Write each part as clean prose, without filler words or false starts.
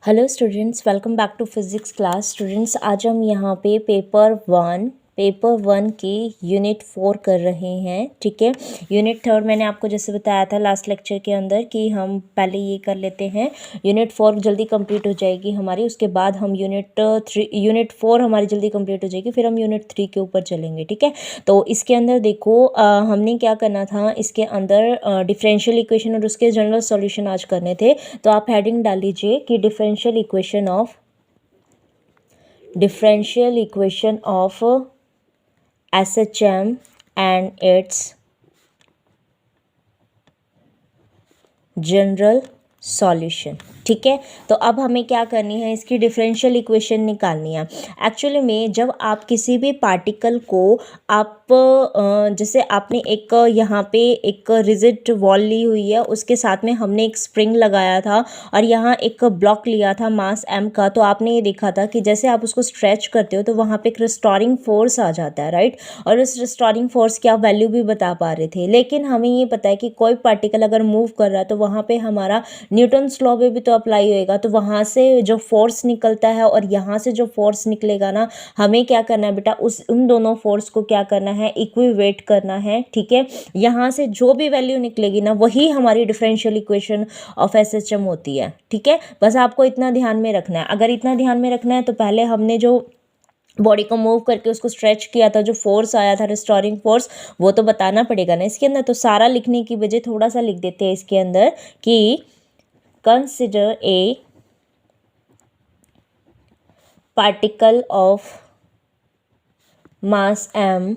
Hello students, welcome back to physics class. Students, आज हम यहाँ पे पेपर वन की यूनिट 4 कर रहे हैं। ठीक है, यूनिट थर्ड मैंने आपको जैसे बताया था लास्ट लेक्चर के अंदर कि हम पहले ये कर लेते हैं। यूनिट 4 जल्दी कंप्लीट हो जाएगी हमारी, उसके बाद हम यूनिट 4 हमारी जल्दी कंप्लीट हो जाएगी, फिर हम यूनिट 3 के ऊपर चलेंगे। ठीक है, तो इसके अंदर देखो हमने क्या करना था, इसके अंदर डिफरेंशियल इक्वेशन और उसके जनरल सॉल्यूशन आज करने थे। तो आप हेडिंग डाल लीजिए कि differential equation of SHM and it's general solution. ठीक है, तो अब हमें क्या करनी है, इसकी डिफरेंशियल इक्वेशन निकालनी है। एक्चुअली में जब आप किसी भी पार्टिकल को आप जैसे आपने एक यहाँ पे एक रिजिड वॉल ली हुई है, उसके साथ में हमने एक स्प्रिंग लगाया था और यहाँ एक ब्लॉक लिया था मास m का, तो आपने ये देखा था कि जैसे आप उसको स्ट्रेच करते हो तो वहाँ पे एक रिस्टोरिंग फोर्स आ जाता है, राइट। और उस रिस्टोरिंग फोर्स की आप वैल्यू भी बता पा रहे थे। लेकिन हमें ये पता है कि कोई पार्टिकल अगर मूव कर रहा है तो वहाँ पे हमारा न्यूटन्स लॉ भी तो अप्लाई होएगा, तो वहाँ से जो फोर्स निकलता है और यहाँ से जो फोर्स निकलेगा ना, हमें क्या करना है बेटा, उन दोनों फोर्स को क्या करना है, इक्विवेट करना है। ठीक है, यहाँ से जो भी वैल्यू निकलेगी ना, वही हमारी डिफरेंशियल इक्वेशन ऑफ SHM होती है। ठीक है, बस आपको इतना ध्यान में रखना है। अगर इतना ध्यान में रखना है तो पहले हमने जो बॉडी को मूव करके उसको स्ट्रेच किया था, जो फोर्स आया था रिस्टोरिंग फोर्स, वो तो बताना पड़ेगा ना इसके अंदर। तो सारा लिखने की वजह थोड़ा सा लिख देते हैं इसके अंदर कि consider a particle of mass m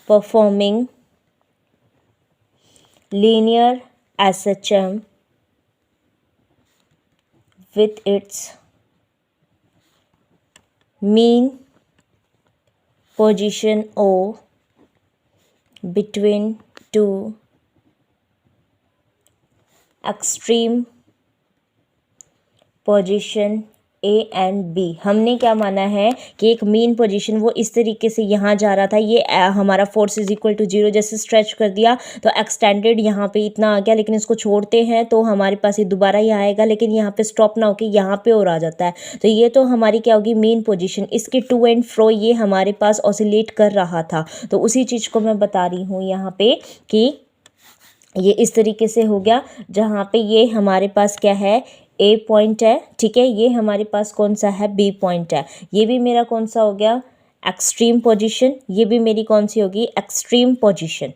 performing linear SHM with its mean position O between two extreme position A and B। हमने क्या माना है कि एक मीन पोजीशन वो इस तरीके से यहाँ जा रहा था, ये हमारा फोर्स इज इक्वल टू 0, जैसे स्ट्रेच कर दिया तो एक्सटेंडेड यहाँ पे इतना आ गया, लेकिन इसको छोड़ते हैं तो हमारे पास ये दोबारा यहाँ आएगा, लेकिन यहाँ पे स्टॉप ना होके यहाँ पे और आ जाता है। तो ये तो हमारी क्या होगी, मीन पोजीशन। इसके टू एंड फ्रो ये हमारे पास ऑसिलेट कर रहा था, तो उसी चीज़ को मैं बता रही हूँ यहाँ पे कि ये इस तरीके से हो गया, जहाँ पे ये हमारे पास क्या है, A पॉइंट है। ठीक है, ये हमारे पास कौन सा है, B पॉइंट है। ये भी मेरा कौन सा हो गया, एक्सट्रीम पोजीशन। ये भी मेरी कौन सी होगी, एक्सट्रीम पोजीशन।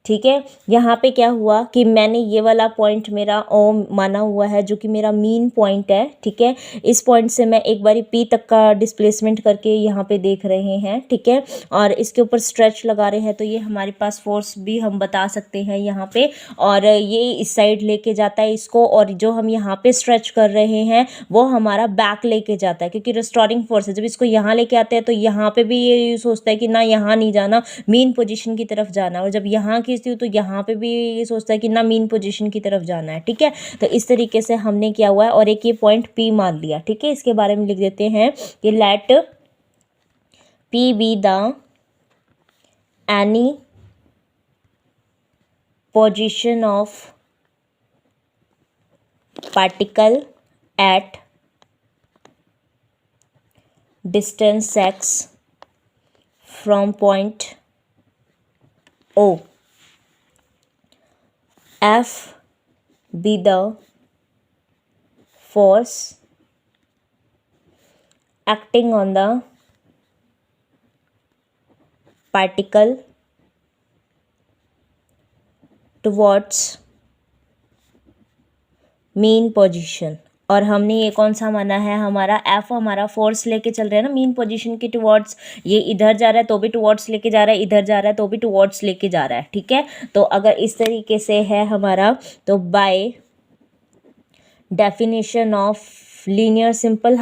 ठीक है, यहाँ पे क्या हुआ कि मैंने ये वाला पॉइंट मेरा ओ माना हुआ है, जो कि मेरा मीन पॉइंट है। ठीक है, इस पॉइंट से मैं एक बारी P तक का डिस्प्लेसमेंट करके यहाँ पे देख रहे हैं। ठीक है, और इसके ऊपर स्ट्रेच लगा रहे हैं, तो ये हमारे पास फोर्स भी हम बता सकते हैं यहाँ पे। और ये इस साइड लेके जाता है इसको, और जो हम यहाँ पे स्ट्रेच कर रहे हैं वो हमारा बैक लेके जाता है, क्योंकि रिस्टोरिंग फोर्स है। जब इसको यहाँ लेके आते हैं तो यहाँ पे भी ये सोचता है कि ना यहाँ नहीं जाना, मीन पोजीशन की तरफ जाना, और जब यहाँ खींचती हूँ तो यहाँ पे भी ये सोचता है कि ना मीन पोजीशन की तरफ जाना है। ठीक है, तो इस तरीके से हमने किया हुआ है, और एक ये पॉइंट P मान लिया। ठीक है, इसके बारे में लिख देते हैं कि let P be the any position of particle at distance x from point O. F be the force acting on the particle towards mean position। और हमने ये कौन सा माना है, हमारा F हमारा फोर्स लेके चल रहे हैं ना मीन पोजीशन के टुवर्ड्स। ये इधर जा रहा है तो भी टुवर्ड्स लेके जा रहा है, इधर जा रहा है तो भी टुवर्ड्स लेके जा रहा है। ठीक है, तो अगर इस तरीके से है हमारा, तो by definition of linear simple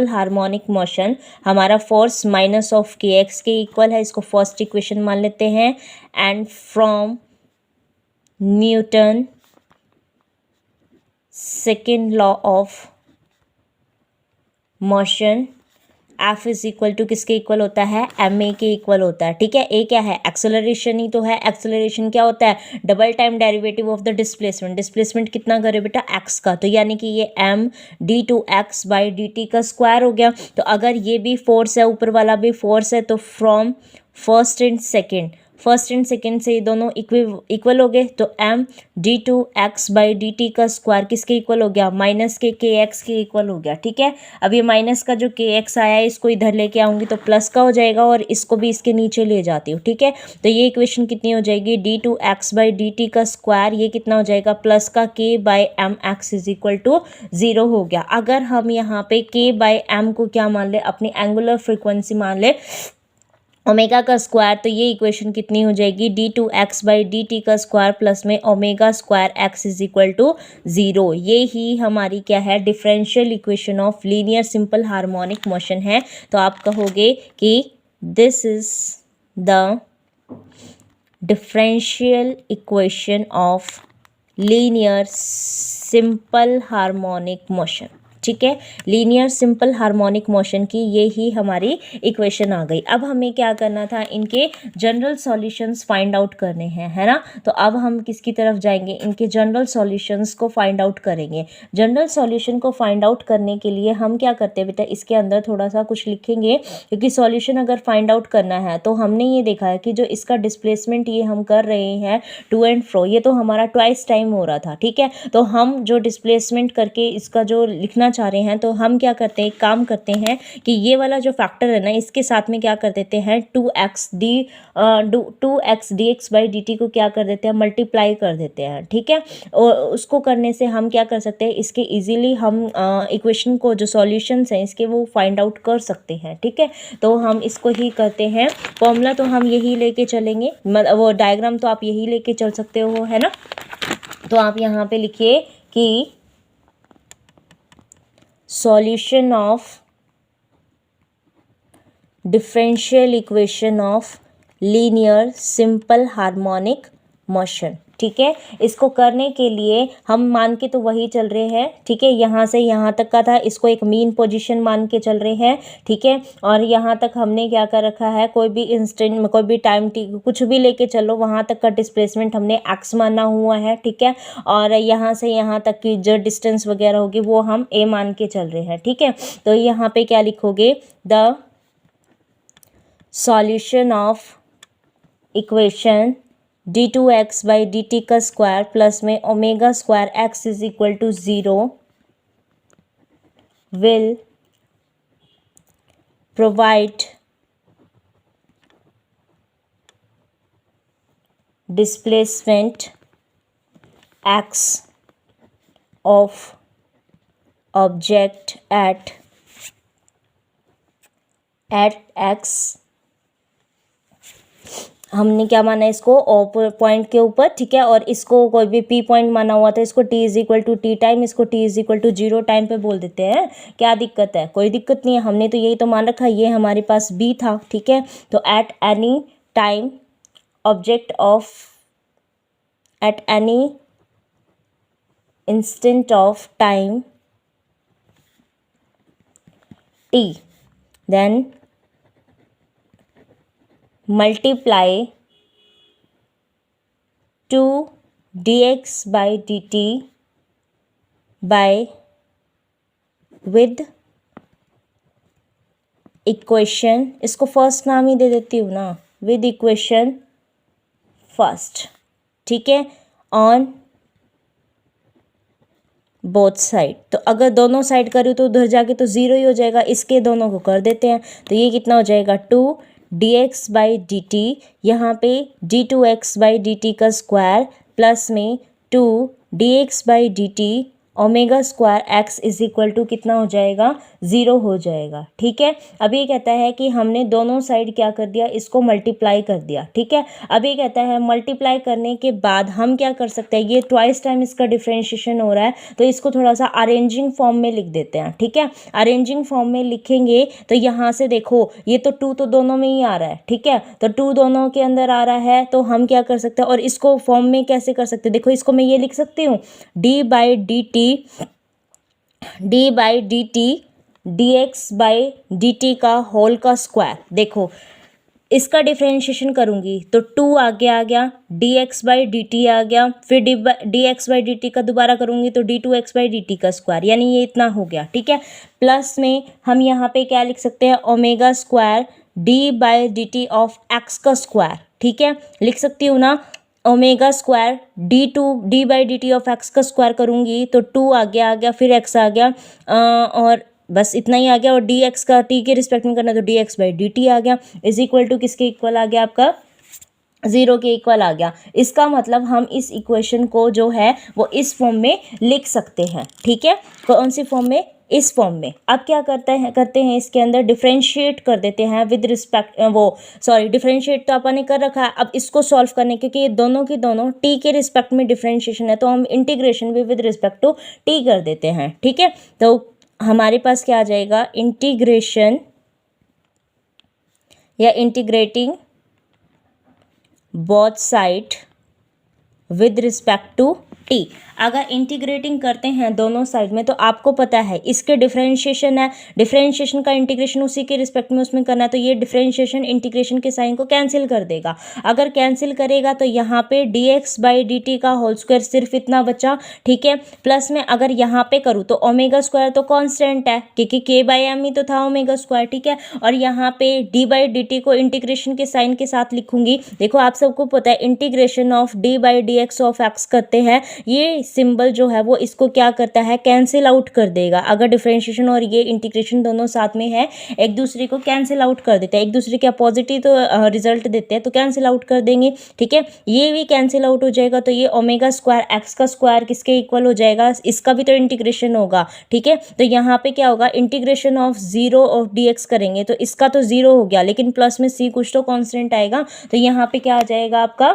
harmonic motion हमारा फोर्स माइनस ऑफ kx के इक्वल है। इसको फर्स्ट इक्वेशन मान लेते हैं। And from Newton second law of motion F is equal to किसके इक्वल होता है, एम ए के इक्वल होता है। ठीक है, ए क्या है, एक्सेलरेशन ही तो है। एक्सेलरेशन क्या होता है, double time derivative of the displacement. Displacement कितना करे बेटा, एक्स का, तो यानी कि ये M D two X by D T का स्क्वायर हो गया। तो अगर ये भी फोर्स है, ऊपर वाला भी फोर्स है, तो फ्रॉम फर्स्ट एंड सेकेंड से ये दोनों इक्वल हो गए। तो M D two X by D T का स्क्वायर किसके इक्वल हो गया, माइनस के एक्स के इक्वल हो गया। ठीक है, अब ये माइनस का जो के एक्स आया है इसको इधर लेके आऊँगी तो प्लस का हो जाएगा, और इसको भी इसके नीचे ले जाती हूँ। ठीक है, तो ये इक्वेशन कितनी हो जाएगी, D two X by D T का स्क्वायर, ये कितना हो जाएगा, प्लस का K by M X is equal to 0 हो गया। अगर हम यहाँ पे के बाई एम को क्या मान ले, अपनी एंगुलर फ्रिक्वेंसी मान ले ओमेगा का स्क्वायर, तो ये इक्वेशन कितनी हो जाएगी, D two X by D T का स्क्वायर प्लस में omega square X is equal to 0। ये ही हमारी क्या है, differential equation of linear simple harmonic motion है। तो आप कहोगे कि this is the differential equation of linear simple harmonic motion. ठीक है, लीनियर सिंपल हार्मोनिक मोशन की ये ही हमारी इक्वेशन आ गई। अब हमें क्या करना था, इनके जनरल सॉल्यूशंस फाइंड आउट करने हैं, है ना। तो अब हम किसकी तरफ जाएंगे, इनके जनरल सॉल्यूशंस को फाइंड आउट करेंगे। जनरल सॉल्यूशन को फाइंड आउट करने के लिए हम क्या करते हैं बेटा, इसके अंदर थोड़ा सा कुछ लिखेंगे, क्योंकि सॉल्यूशन अगर फाइंड आउट करना है तो हमने ये देखा है कि जो इसका डिस्प्लेसमेंट ये हम कर रहे हैं टू एंड फ्रो, ये तो हमारा ट्वाइस टाइम हो रहा था। ठीक है, तो हम जो डिस्प्लेसमेंट करके इसका जो लिखना चाह रहे हैं, तो हम क्या करते हैं, एक काम करते हैं कि ये वाला जो फैक्टर है ना, इसके साथ में क्या कर देते हैं, 2x dx by D T को क्या कर देते हैं, मल्टीप्लाई कर देते हैं। ठीक है, और उसको करने से हम क्या कर सकते हैं, इसके इजीली हम इक्वेशन को जो सॉल्यूशंस हैं इसके वो फाइंड आउट कर सकते हैं। ठीक है, तो हम इसको ही करते हैं। फॉर्मूला तो हम यही लेके चलेंगे, मतलब वो डायग्राम तो आप यही लेके चल सकते हो, है ना। तो आप यहाँ पे लिखिए कि solution of differential equation of linear simple harmonic motion। ठीक है, इसको करने के लिए हम मान के तो वही चल रहे हैं। ठीक है, यहाँ से यहाँ तक का था, इसको एक मीन पोजीशन मान के चल रहे हैं। ठीक है, और यहाँ तक हमने क्या कर रखा है, कोई भी इंस्टेंट में कोई भी टाइम टी कुछ भी लेके चलो, वहाँ तक का डिस्प्लेसमेंट हमने एक्स माना हुआ है। ठीक है, और यहाँ से यहाँ तक की जो डिस्टेंस वगैरह होगी वो हम ए मान के चल रहे हैं। ठीक है, तो यहाँ पे क्या लिखोगे, the solution of equation D two X by D T का स्क्वायर प्लस में omega square X is equal to 0 will provide displacement X of object at X, हमने क्या माना इसको पॉइंट के ऊपर। ठीक है, और इसको कोई भी पी पॉइंट माना हुआ था, इसको T is equal to T time, इसको T is equal to 0 time पे बोल देते हैं। क्या दिक्कत है, कोई दिक्कत नहीं है, हमने तो यही तो मान रखा, ये हमारे पास बी था। ठीक है, तो at any time object of at any instant of time T, then multiply 2 dx by dt by with equation, इसको फर्स्ट नाम ही दे देती हूँ ना, विद इक्वेशन फर्स्ट। ठीक है, ऑन बोथ साइड, तो अगर दोनों साइड करूँ तो उधर जाके तो 0 ही हो जाएगा, इसके दोनों को कर देते हैं। तो ये कितना हो जाएगा, 2 dx बाई डी टी, यहाँ पे D two X by D T का स्क्वायर प्लस में 2 dx by D T omega square X is equal to कितना हो जाएगा, 0 हो जाएगा। ठीक है, अब ये कहता है कि हमने दोनों साइड क्या कर दिया, इसको मल्टीप्लाई कर दिया। ठीक है, अब ये कहता है मल्टीप्लाई करने के बाद हम क्या कर सकते हैं, ये ट्वाइस टाइम इसका डिफ्रेंशिएशन हो रहा है, तो इसको थोड़ा सा अरेंजिंग फॉर्म में लिख देते हैं। ठीक है, अरेंजिंग फॉर्म में लिखेंगे तो यहाँ से देखो, ये तो 2 तो दोनों में ही आ रहा है। ठीक है, तो 2 दोनों के अंदर आ रहा है, तो हम क्या कर सकते हैं, और इसको फॉर्म में कैसे कर सकते हैं, देखो इसको मैं ये लिख सकती हूँ, D by D T dx/dt का होल का स्क्वायर। देखो इसका डिफरेंशिएशन करूँगी तो 2 आगे आ गया, dx/dt आ गया, फिर dx/dt का दोबारा करूँगी तो d2x/dt का स्क्वायर, यानी ये इतना हो गया। ठीक है, प्लस में हम यहाँ पे क्या लिख सकते हैं, omega square d/dt of x का स्क्वायर। ठीक है, लिख सकती हूँ ना, omega square d/dt of x का स्क्वायर करूँगी तो 2 आगे आ गया, फिर x आ गया, और बस इतना ही आ गया, और dx का t के रिस्पेक्ट में करना तो dx/dt आ गया, इज इक्वल टू किसके इक्वल आ गया, आपका 0 के इक्वल आ गया। इसका मतलब हम इस इक्वेशन को जो है वो इस फॉर्म में लिख सकते हैं। ठीक है, कौन सी फॉर्म में, इस फॉर्म में। अब क्या करते हैं इसके अंदर डिफरेंशिएट कर देते हैं विद रिस्पेक्ट, डिफरेंशिएट तो अपन ने कर रखा है, अब इसको सॉल्व करने, क्योंकि ये दोनों की दोनों टी के रिस्पेक्ट में डिफरेंशिएशन है, तो हम इंटीग्रेशन भी विद रिस्पेक्ट टू टी कर देते हैं। ठीक है, तो हमारे पास क्या आ जाएगा, इंटीग्रेशन या integrating both side with respect to T. अगर इंटीग्रेटिंग करते हैं दोनों साइड में तो आपको पता है इसके डिफरेंशिएशन है, डिफरेंशिएशन का इंटीग्रेशन उसी के रिस्पेक्ट में उसमें करना है, तो ये डिफरेंशिएशन इंटीग्रेशन के साइन को कैंसिल कर देगा। अगर कैंसिल करेगा तो यहाँ पे dx/dt का होल स्क्वायर सिर्फ इतना बचा। ठीक है, प्लस में अगर यहाँ पे करूँ तो ओमेगा स्क्वायर तो कांस्टेंट है, क्योंकि k/m ही तो था ओमेगा स्क्वायर। ठीक है, और यहाँ पे d/dt को इंटीग्रेशन के साइन के साथ लिखूंगी। देखो आप सबको पता है integration of d/dx of x करते हैं, ये सिंबल जो है वो इसको क्या करता है, कैंसिल आउट कर देगा। अगर डिफरेंशिएशन और ये इंटीग्रेशन दोनों साथ में है, एक दूसरे को कैंसिल आउट कर देते हैं, एक दूसरे के अपोजिट ही तो रिजल्ट देते हैं, तो कैंसिल आउट कर देंगे। ठीक है, ये भी कैंसिल आउट हो जाएगा, तो ये ओमेगा स्क्वायर एक्स का स्क्वायर किसके इक्वल हो जाएगा, इसका भी तो इंटीग्रेशन होगा। ठीक है, तो यहाँ पे क्या होगा, इंटीग्रेशन ऑफ 0 ऑफ dx करेंगे तो इसका तो 0 हो गया, लेकिन प्लस में c कुछ तो कांस्टेंट आएगा, तो यहाँ पे क्या आ जाएगा, आपका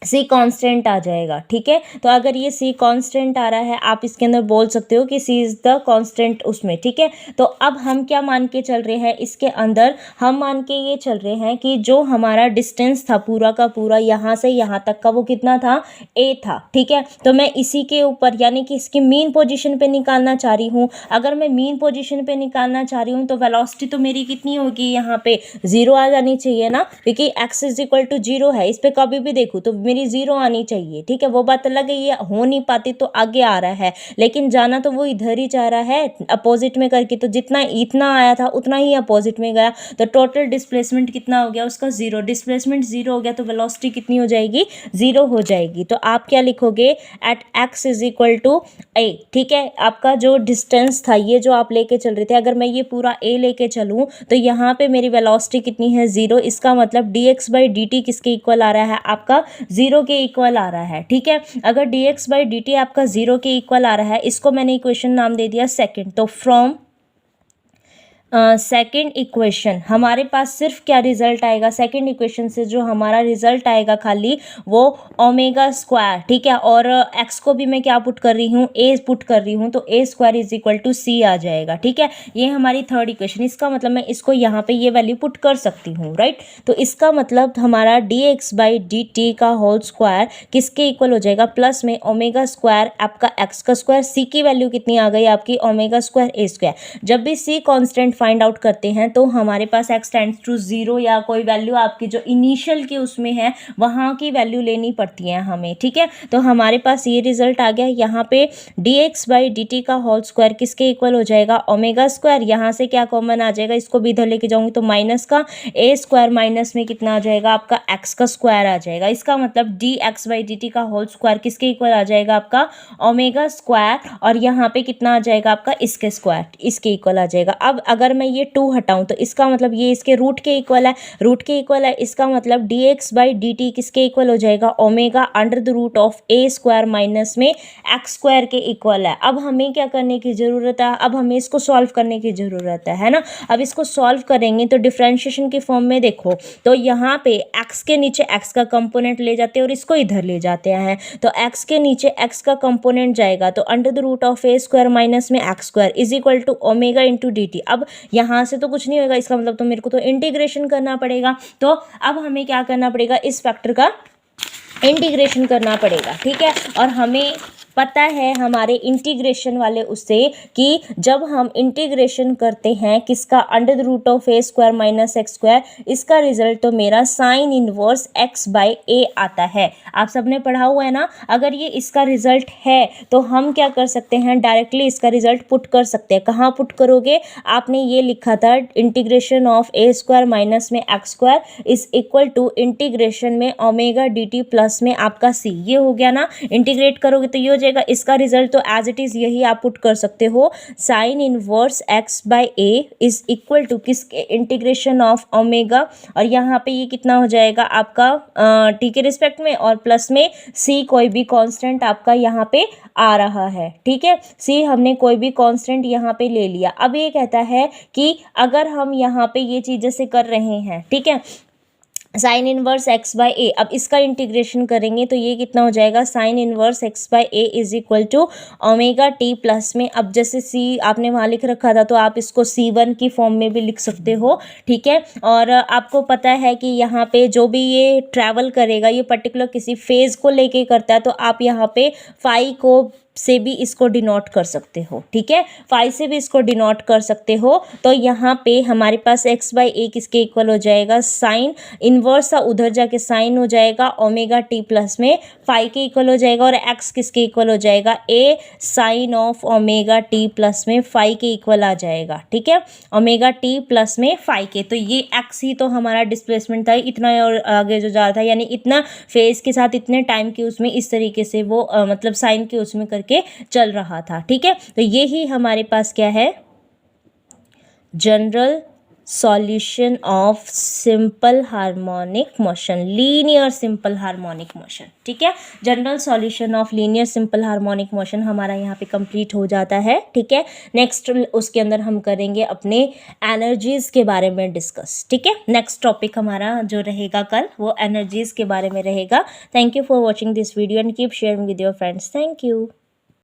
सी कांस्टेंट आ जाएगा। ठीक है, तो अगर ये सी कांस्टेंट आ रहा है, आप इसके अंदर बोल सकते हो कि सी इज़ द कांस्टेंट उसमें। ठीक है, तो अब हम क्या मान के चल रहे हैं इसके अंदर, हम मान के ये चल रहे हैं कि जो हमारा डिस्टेंस था पूरा का पूरा यहाँ से यहाँ तक का, वो कितना था, a था। ठीक है, तो मैं इसी के ऊपर यानी कि इसकी मीन पोजीशन पे निकालना चाह रही हूँ। अगर मैं मीन पोजीशन पे निकालना चाह रही हूँ तो वेलोसिटी तो मेरी कितनी होगी, यहाँ पे 0 आ जानी चाहिए ना, क्योंकि x इज इक्वल टू 0 है। इस पर कभी भी देखूँ तो मेरी 0 आनी चाहिए। ठीक है, वो बात अलग है, ये हो नहीं पाती तो आगे आ रहा है, लेकिन जाना तो वो इधर ही जा रहा है अपोजिट में करके, तो जितना इतना आया था उतना ही अपोजिट में गया, तो टोटल डिस्प्लेसमेंट कितना हो गया उसका, 0। डिस्प्लेसमेंट 0 हो गया तो वेलोसिटी कितनी हो जाएगी, 0 हो जाएगी। तो आप क्या लिखोगे, at x is equal to a। ठीक है, आपका जो डिस्टेंस था ये जो आप लेके चल रहे थे, अगर मैं ये पूरा a लेके चलूँ तो यहाँ पे मेरी वेलोसिटी कितनी है, 0। इसका मतलब dx/dt किसके इक्वल आ रहा है, आपका 0 के इक्वल आ रहा है। ठीक है, अगर dx/dt आपका 0 के इक्वल आ रहा है, इसको मैंने इक्वेशन नाम दे दिया सेकंड। तो फ्रॉम सेकेंड इक्वेशन हमारे पास सिर्फ क्या रिजल्ट आएगा, सेकेंड इक्वेशन से जो हमारा रिजल्ट आएगा खाली वो ओमेगा स्क्वायर। ठीक है, और x को भी मैं क्या पुट कर रही हूँ, a पुट कर रही हूँ, तो a square is equal to c आ जाएगा। ठीक है, ये हमारी थर्ड इक्वेशन, इसका मतलब मैं इसको यहाँ पे ये वैल्यू पुट कर सकती हूँ, राइट। तो इसका मतलब हमारा dx/dt का होल स्क्वायर किसके इक्वल हो जाएगा, प्लस में ओमेगा स्क्वायर आपका x का स्क्वायर, c की वैल्यू कितनी आ गई आपकी, ओमेगा स्क्वायर a स्क्वायर। जब भी c कॉन्स्टेंट फाइंड आउट करते हैं तो हमारे पास x टेंड्स टू 0 या कोई वैल्यू आपकी जो इनिशियल के उसमें है वहाँ की वैल्यू लेनी पड़ती है हमें। ठीक है, तो हमारे पास ये रिजल्ट आ गया। यहाँ पे dx/dt का होल स्क्वायर किसके इक्वल हो जाएगा, ओमेगा स्क्वायर। यहाँ से क्या कॉमन आ जाएगा, इसको भी इधर लेके जाऊंगी तो माइनस का a स्क्वायर, माइनस में कितना आ जाएगा आपका x का स्क्वायर आ जाएगा। इसका मतलब dx/dt का होल स्क्वायर किसके इक्वल आ जाएगा, आपका ओमेगा स्क्वायर, और यहाँ पे कितना आ जाएगा आपका इसके स्क्वायर, इसके इक्वल आ जाएगा। अब अगर मैं ये 2 हटाऊं तो इसका मतलब ये इसके रूट के इक्वल है, रूट के इक्वल है, इसका मतलब dx/dt किसके इक्वल हो जाएगा, omega under the root of a square minus में x स्क्वायर के इक्वल है। अब हमें क्या करने की ज़रूरत है, अब हमें इसको सॉल्व करने की ज़रूरत है ना। अब इसको सॉल्व करेंगे तो डिफरेंशिएशन की फॉर्म में देखो तो यहाँ पे x के नीचे x का कंपोनेंट ले जाते हैं और इसको इधर ले जाते हैं, तो x के नीचे x का कंपोनेंट जाएगा तो under the root of a square minus में x square is equal to omega into dt। अब यहाँ से तो कुछ नहीं होगा, इसका मतलब तो मेरे को तो इंटीग्रेशन करना पड़ेगा। तो अब हमें क्या करना पड़ेगा, इस फैक्टर का इंटीग्रेशन करना पड़ेगा। ठीक है, और हमें पता है हमारे इंटीग्रेशन वाले उससे कि जब हम इंटीग्रेशन करते हैं किसका, under the root of A square minus X square, इसका रिजल्ट तो मेरा sine inverse X by A आता है। आप सबने पढ़ा हुआ है ना। अगर ये इसका रिजल्ट है तो हम क्या कर सकते हैं, डायरेक्टली इसका रिजल्ट पुट कर सकते हैं। कहाँ पुट करोगे, आपने ये लिखा था integration of A square minus में X square is equal to integration में ओमेगा डी टी प्लस में आपका सी, ये हो गया ना। इंटीग्रेट करोगे तो ये हो जाएगा, इसका रिजल्ट तो एज इट इज़ यही आप पुट कर सकते हो, sine inverse X by A is equal to किसके, इंटीग्रेशन ऑफ ओमेगा, और यहाँ पे ये कितना हो जाएगा आपका टी के रिस्पेक्ट में, और प्लस में सी कोई भी कांस्टेंट आपका यहाँ पे आ रहा है। ठीक है, सी हमने कोई भी कांस्टेंट यहाँ पे ले लिया। अब ये कहता है कि अगर हम यहाँ पे ये चीज़ जैसे कर रहे हैं, ठीक है, sine inverse X by A, अब इसका इंटीग्रेशन करेंगे तो ये कितना हो जाएगा, sine inverse X by A is equal to omega T plus में, अब जैसे सी आपने वहाँ लिख रखा था तो आप इसको C1 की फॉर्म में भी लिख सकते हो। ठीक है, और आपको पता है कि यहाँ पे जो भी ये ट्रैवल करेगा ये पर्टिकुलर किसी फेज को लेके करता है, तो आप यहाँ पे फाई को से भी इसको डिनोट कर सकते हो। ठीक है, फाई से भी इसको डिनोट कर सकते हो। तो यहाँ पे हमारे पास एक्स बाई ए किसके इक्वल हो जाएगा, साइन इनवर्स सा उधर जाके साइन हो जाएगा ओमेगा टी प्लस में फाई के इक्वल हो जाएगा, और एक्स किसके इक्वल हो जाएगा, A sine of omega T plus में फाई के इक्वल आ जाएगा। ठीक है, ओमेगा टी प्लस में फाई के, तो ये एक्स ही तो हमारा डिस्प्लेसमेंट था, इतना और आगे जो जा रहा था, यानी इतना फेज के साथ इतने टाइम के उसमें इस तरीके से वो मतलब साइन के उसमें करके चल रहा था। ठीक है, तो ये ही हमारे पास क्या है, general solution of simple harmonic motion, linear simple harmonic motion. ठीक है, general solution of linear simple harmonic motion हमारा यहाँ पे कंप्लीट हो जाता है। ठीक है, नेक्स्ट उसके अंदर हम करेंगे अपने एनर्जीज के बारे में डिस्कस। ठीक है, नेक्स्ट टॉपिक हमारा जो रहेगा कल वो एनर्जीज के बारे में रहेगा। Thank you for watching this video and keep sharing with your friends. Thank you.